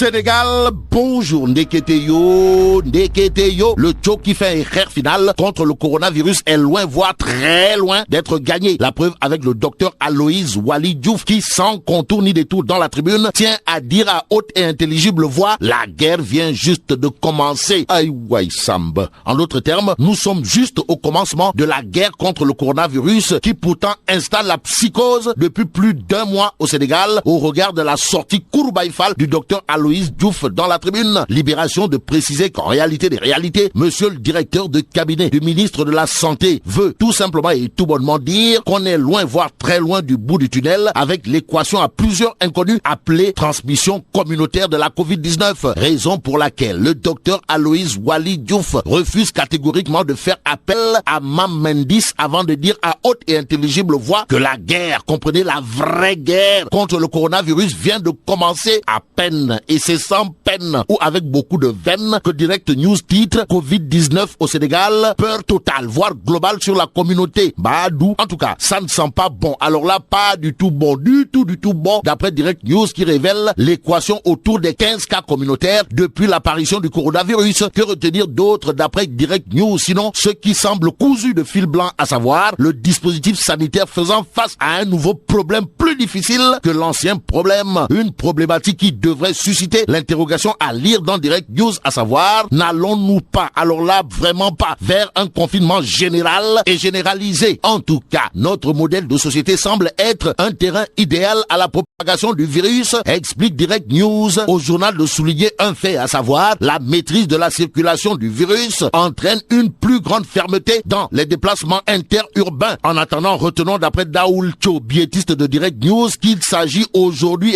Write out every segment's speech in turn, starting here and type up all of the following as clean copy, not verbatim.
Sénégal, bonjour, Ndeketeyo. Le Tchok qui fait un rare final contre le coronavirus est loin, voire très loin d'être gagné. La preuve avec le docteur Aloïse Waly Diouf qui, sans contour ni détour dans la tribune, tient à dire à haute et intelligible voix, la guerre vient juste de commencer. Aïe, Samb. En d'autres termes, nous sommes juste au commencement de la guerre contre le coronavirus qui pourtant installe la psychose depuis plus d'1 mois au Sénégal au regard de la sortie courbaïfale du docteur Aloïse Diouf dans la tribune. Libération de préciser qu'en réalité des réalités, monsieur le directeur de cabinet du ministre de la Santé veut tout simplement et tout bonnement dire qu'on est loin, voire très loin du bout du tunnel avec l'équation à plusieurs inconnus appelée transmission communautaire de la Covid-19. Raison pour laquelle le docteur Aloïse Waly Diouf refuse catégoriquement de faire appel à Mam Mendis avant de dire à haute et intelligible voix que la guerre, comprenez la vraie guerre contre le coronavirus vient de commencer à peine et c'est sans peine ou avec beaucoup de veine que Direct News titre Covid-19 au Sénégal, peur totale voire globale sur la communauté. Badou, en tout cas, ça ne sent pas bon. Alors là, pas du tout bon, du tout bon d'après Direct News qui révèle l'équation autour des 15 cas communautaires depuis l'apparition du coronavirus. Que retenir d'autre d'après Direct News sinon ce qui semble cousu de fil blanc, à savoir le dispositif sanitaire faisant face à un nouveau problème plus difficile que l'ancien problème. Une problématique qui devrait susciter l'interrogation à lire dans Direct News, à savoir, n'allons-nous pas, alors là vraiment pas, vers un confinement général et généralisé? En tout cas, notre modèle de société semble être un terrain idéal à la propagation du virus, explique Direct News au journal de souligner un fait, à savoir, la maîtrise de la circulation du virus entraîne une plus grande fermeté dans les déplacements interurbains. En attendant, retenons d'après Daoul Cho, biétiste de Direct News, qu'il s'agit aujourd'hui,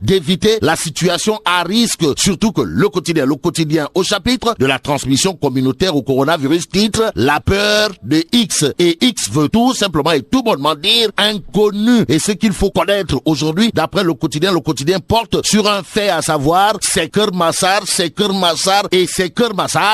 d'éviter la situation à risque, surtout que le quotidien au chapitre de la transmission communautaire au coronavirus titre la peur de X, et X veut tout simplement et tout bonnement dire inconnu. Et ce qu'il faut connaître aujourd'hui, d'après le quotidien porte sur un fait, à savoir c'est Keur Massar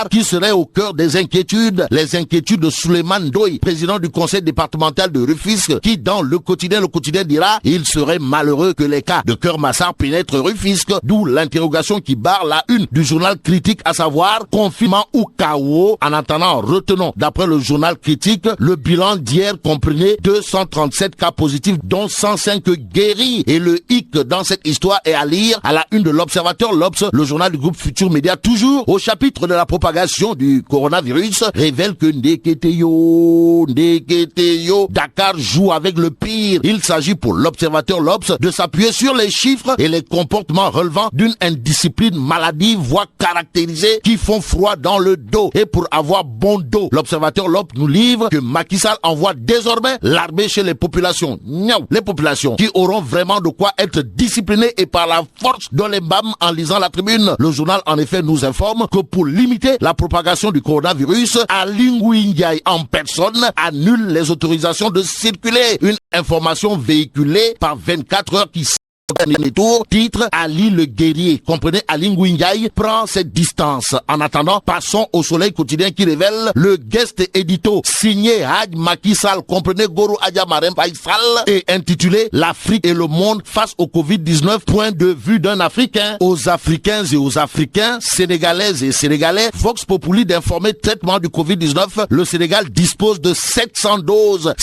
qui serait au cœur des inquiétudes, les inquiétudes de Souleymane Ndoye, président du conseil départemental de Rufisque, qui dans le quotidien dira il serait malheureux que les cas de Keur Massar pénètrent Rufisque, d'où l'interrogation qui barre la une du journal Critique, à savoir confinement ou chaos. En attendant, retenons d'après le journal Critique, le bilan d'hier comprenait 237 cas positifs dont 105 guéris, et le hic dans cette histoire est à lire à la une de l'Observateur. L'Obs, le journal du groupe Futur Média, toujours au chapitre de la propagation du coronavirus, révèle que Ndeketeyo, Dakar joue avec le pire. Il s'agit pour l'Observateur l'Obs de s'appuyer sur les chiffres et les comportements relevant d'une indiscipline maladive voire caractérisée qui font froid dans le dos. Et pour avoir bon dos, l'Observateur l'Obs nous livre que Macky Sall envoie désormais l'armée chez les populations. Les populations qui auront vraiment de quoi être disciplinées et par la force de les bam. En lisant la tribune, le journal en effet nous informe que pour limiter la propagation du coronavirus, Ali Ngouille Ndiaye en personne annule les autorisations de circuler. Une information véhiculée par 24 heures qui titre Ali le guerrier, comprenez, Ali Ngouille Ndiaye prend cette distance. En attendant, passons au Soleil quotidien qui révèle le guest édito signé Hadj Macky Sall, comprenez, Goro Adja Marème Faye Sall, et intitulé l'Afrique et le monde face au Covid-19, point de vue d'un Africain. Aux Africains et aux Africains, Sénégalaises et Sénégalais, Vox Populi d'informer traitement du Covid-19, le Sénégal dispose de 700 doses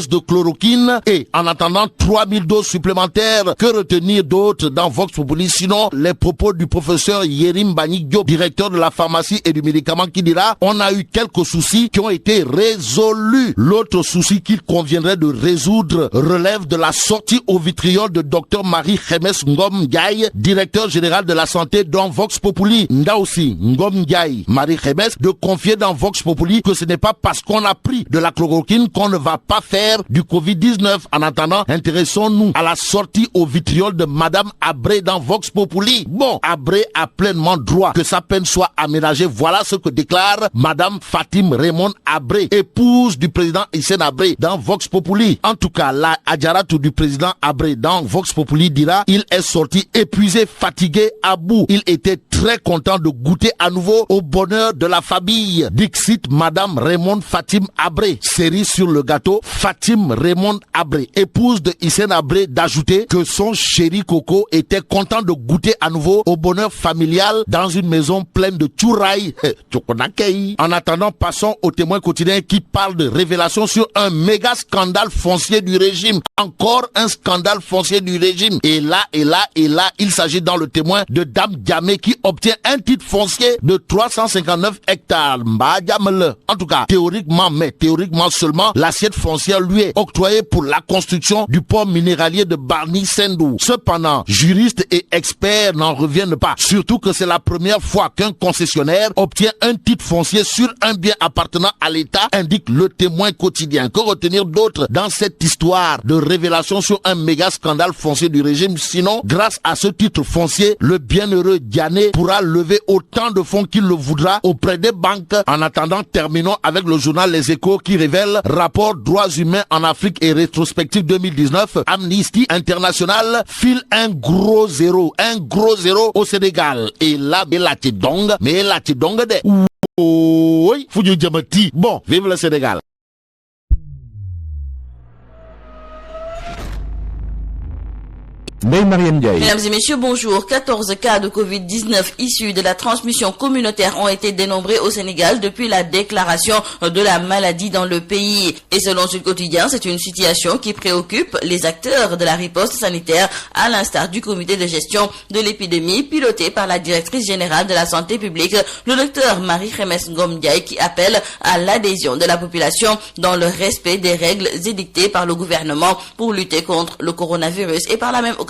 de chloroquine et en attendant 3000 doses supplémentaires. Que retenir d'autre dans Vox Populi sinon les propos du professeur Yérim Mbagnick Diop, directeur de la pharmacie et du médicament, qui dira on a eu quelques soucis qui ont été résolus. L'autre souci qu'il conviendrait de résoudre relève de la sortie au vitriol de Dr Marie-Khémesse Ngom Ndiaye, directeur général de la santé dans Vox Populi. Aussi Ngom Ndiaye, Marie-Khémesse, de confier dans Vox Populi que ce n'est pas parce qu'on a pris de la chloroquine qu'on ne va pas faire du Covid-19. En attendant, intéressons-nous à la sortie au vitriol de Madame Abré dans Vox Populi. Bon, Abré a pleinement droit que sa peine soit aménagée. Voilà ce que déclare Madame Fatim Raymond Abré, épouse du président Hissène Abré dans Vox Populi. En tout cas, la Adjaratou du président Abré dans Vox Populi dira il est sorti épuisé, fatigué, à bout. Il était très content de goûter à nouveau au bonheur de la famille. Dixit Madame Raymond Fatim Abré. Cerise sur le gâteau, Fatim Raymond Abré, épouse de Hissène Abré, d'ajouter que son chéri Coco était content de goûter à nouveau au bonheur familial dans une maison pleine de tchouraï. En attendant, passons au témoin quotidien qui parle de révélation sur un méga scandale foncier du régime. Encore un scandale foncier du régime. Et là, il s'agit dans le témoin de Dame Diamé qui obtient un titre foncier de 359 hectares. En tout cas, théoriquement seulement, l'assiette foncière lui est octroyée pour la construction du port minéralier de Bargny-Sendou. Cependant, juristes et experts n'en reviennent pas. Surtout que c'est la première fois qu'un concessionnaire obtient un titre foncier sur un bien appartenant à l'État, indique le témoin quotidien. Que retenir d'autre dans cette histoire de révélation sur un méga scandale foncier du régime? Sinon, grâce à ce titre foncier, le bienheureux Diané pourra lever autant de fonds qu'il le voudra auprès des banques. En attendant, terminons avec le journal Les Échos qui révèle rapport droits humains en Afrique et rétrospective 2019. Amnesty International file un gros zéro au Sénégal. Et là, mais la tidong de. Oui, Foudiou Diamati. Bon, vive le Sénégal. Mesdames et messieurs, bonjour. 14 cas de Covid-19 issus de la transmission communautaire ont été dénombrés au Sénégal depuis la déclaration de la maladie dans le pays. Et selon Sud Quotidien, c'est une situation qui préoccupe les acteurs de la riposte sanitaire, à l'instar du comité de gestion de l'épidémie piloté par la directrice générale de la santé publique, le docteur Marie-Khemesse Ngom Ndiaye, qui appelle à l'adhésion de la population dans le respect des règles édictées par le gouvernement pour lutter contre le coronavirus et par la même occasion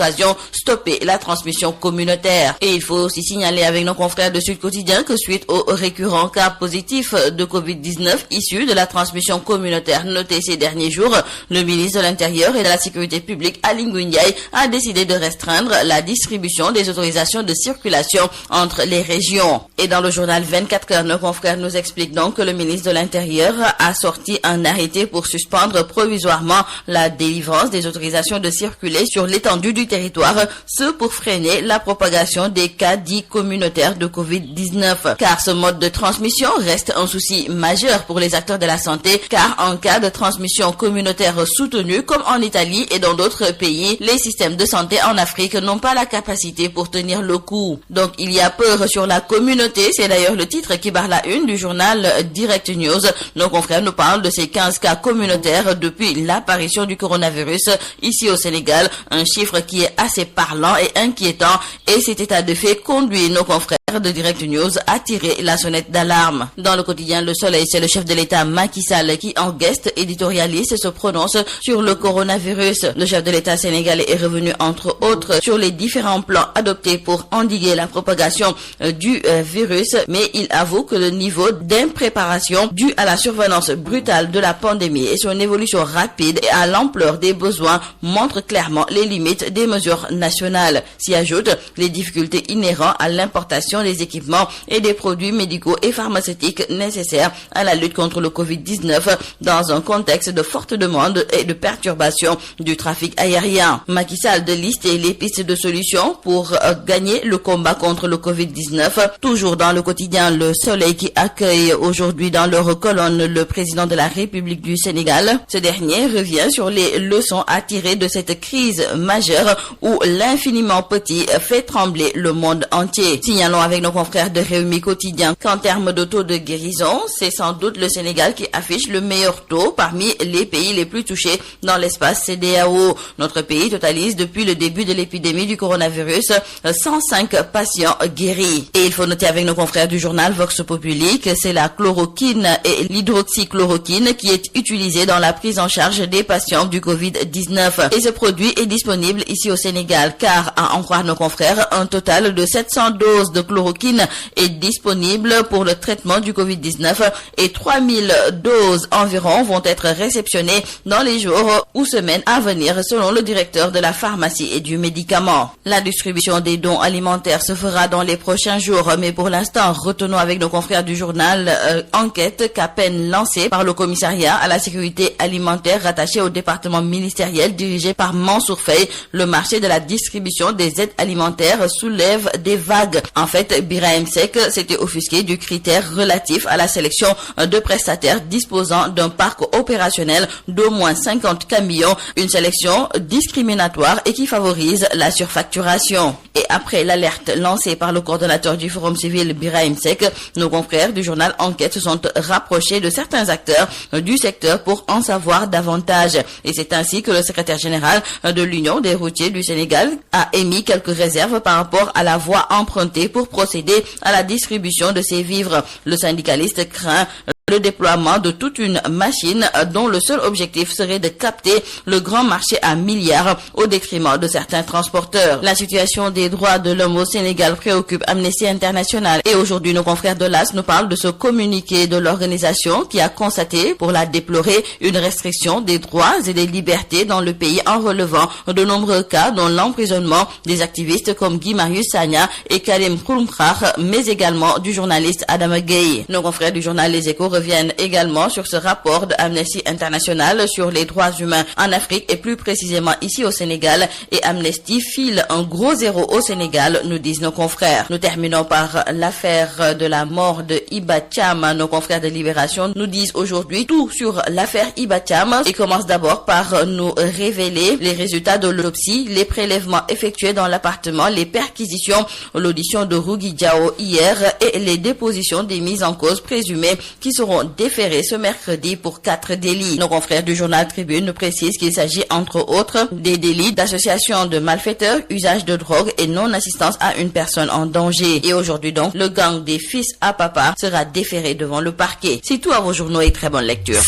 stopper la transmission communautaire. Et il faut aussi signaler avec nos confrères de Sud Quotidien que suite aux récurrents cas positifs de Covid-19 issus de la transmission communautaire notés ces derniers jours, le ministre de l'Intérieur et de la Sécurité publique, Aly Ngouille Ndiaye, a décidé de restreindre la distribution des autorisations de circulation entre les régions. Et dans le journal 24 heures, nos confrères nous expliquent donc que le ministre de l'Intérieur a sorti un arrêté pour suspendre provisoirement la délivrance des autorisations de circuler sur l'étendue du territoire, ce pour freiner la propagation des cas dits communautaires de Covid-19. Car ce mode de transmission reste un souci majeur pour les acteurs de la santé, car en cas de transmission communautaire soutenue, comme en Italie et dans d'autres pays, les systèmes de santé en Afrique n'ont pas la capacité pour tenir le coup. Donc il y a peur sur la communauté, c'est d'ailleurs le titre qui barre la une du journal Direct News. Nos confrères nous parlent de ces 15 cas communautaires depuis l'apparition du coronavirus ici au Sénégal, un chiffre qui est assez parlant et inquiétant, et cet état de fait conduit nos confrères de Direct News à tirer la sonnette d'alarme. Dans le quotidien Le Soleil, c'est le chef de l'État Macky Sall qui, en guest éditorialiste, se prononce sur le coronavirus. Le chef de l'État sénégalais est revenu entre autres sur les différents plans adoptés pour endiguer la propagation du virus, mais il avoue que le niveau d'impréparation dû à la survenance brutale de la pandémie et son évolution rapide et à l'ampleur des besoins montre clairement les limites des mesures nationales. S'y ajoutent les difficultés inhérentes à l'importation des équipements et des produits médicaux et pharmaceutiques nécessaires à la lutte contre le Covid-19 dans un contexte de forte demande et de perturbation du trafic aérien. Macky Sall de lister les pistes de solutions pour gagner le combat contre le Covid-19. Toujours dans le quotidien Le Soleil qui accueille aujourd'hui dans leur colonne le président de la République du Sénégal. Ce dernier revient sur les leçons à tirer de cette crise majeure où l'infiniment petit fait trembler le monde entier. Signalons avec nos confrères de Rewmi Quotidien qu'en termes de taux de guérison, c'est sans doute le Sénégal qui affiche le meilleur taux parmi les pays les plus touchés dans l'espace CEDEAO. Notre pays totalise depuis le début de l'épidémie du coronavirus 105 patients guéris. Et il faut noter avec nos confrères du journal Vox Populi que c'est la chloroquine et l'hydroxychloroquine qui est utilisée dans la prise en charge des patients du Covid-19. Et ce produit est disponible ici au Sénégal car, à en croire nos confrères, un total de 700 doses de chloroquine est disponible pour le traitement du Covid-19 et 3000 doses environ vont être réceptionnées dans les jours ou semaines à venir selon le directeur de la pharmacie et du médicament. La distribution des dons alimentaires se fera dans les prochains jours, mais pour l'instant, retenons avec nos confrères du journal Enquête qu'à peine lancée par le commissariat à la sécurité alimentaire rattaché au département ministériel dirigé par Mansour Faye, le marché de la distribution des aides alimentaires soulève des vagues. En fait, Birahim Seck s'était offusqué du critère relatif à la sélection de prestataires disposant d'un parc opérationnel d'au moins 50 camions, une sélection discriminatoire et qui favorise la surfacturation. Et après l'alerte lancée par le coordonnateur du Forum civil Birahim Seck, nos confrères du journal Enquête se sont rapprochés de certains acteurs du secteur pour en savoir davantage. Et c'est ainsi que le secrétaire général de l'Union des routiers du Sénégal a émis quelques réserves par rapport à la voie empruntée pour procéder à la distribution de ces vivres. Le syndicaliste craint le déploiement de toute une machine dont le seul objectif serait de capter le grand marché à milliards au détriment de certains transporteurs. La situation des droits de l'homme au Sénégal préoccupe Amnesty International et aujourd'hui nos confrères de l'AS nous parlent de ce communiqué de l'organisation qui a constaté, pour la déplorer, une restriction des droits et des libertés dans le pays en relevant de nombreux cas dont l'emprisonnement des activistes comme Guy Marius Sagna et Karim Khouroukrar, mais également du journaliste Adama Gueye. Nos confrères du journal Les Échos reviennent également sur ce rapport de Amnesty International sur les droits humains en Afrique et plus précisément ici au Sénégal, et Amnesty file un gros zéro au Sénégal, nous disent nos confrères. Nous terminons par l'affaire de la mort de Iba Thiam. Nos confrères de Libération nous disent aujourd'hui tout sur l'affaire Iba Thiam et commencent d'abord par nous révéler les résultats de l'autopsie, les prélèvements effectués dans l'appartement, les perquisitions, l'audition de Rougui Diao hier et les dépositions des mises en cause présumées qui seront déférés ce mercredi pour 4 délits. Nos confrères du journal Tribune nous précisent qu'il s'agit entre autres des délits d'association de malfaiteurs, usage de drogue et non-assistance à une personne en danger. Et aujourd'hui donc, le gang des fils à papa sera déféré devant le parquet. C'est tout à vos journaux et très bonne lecture.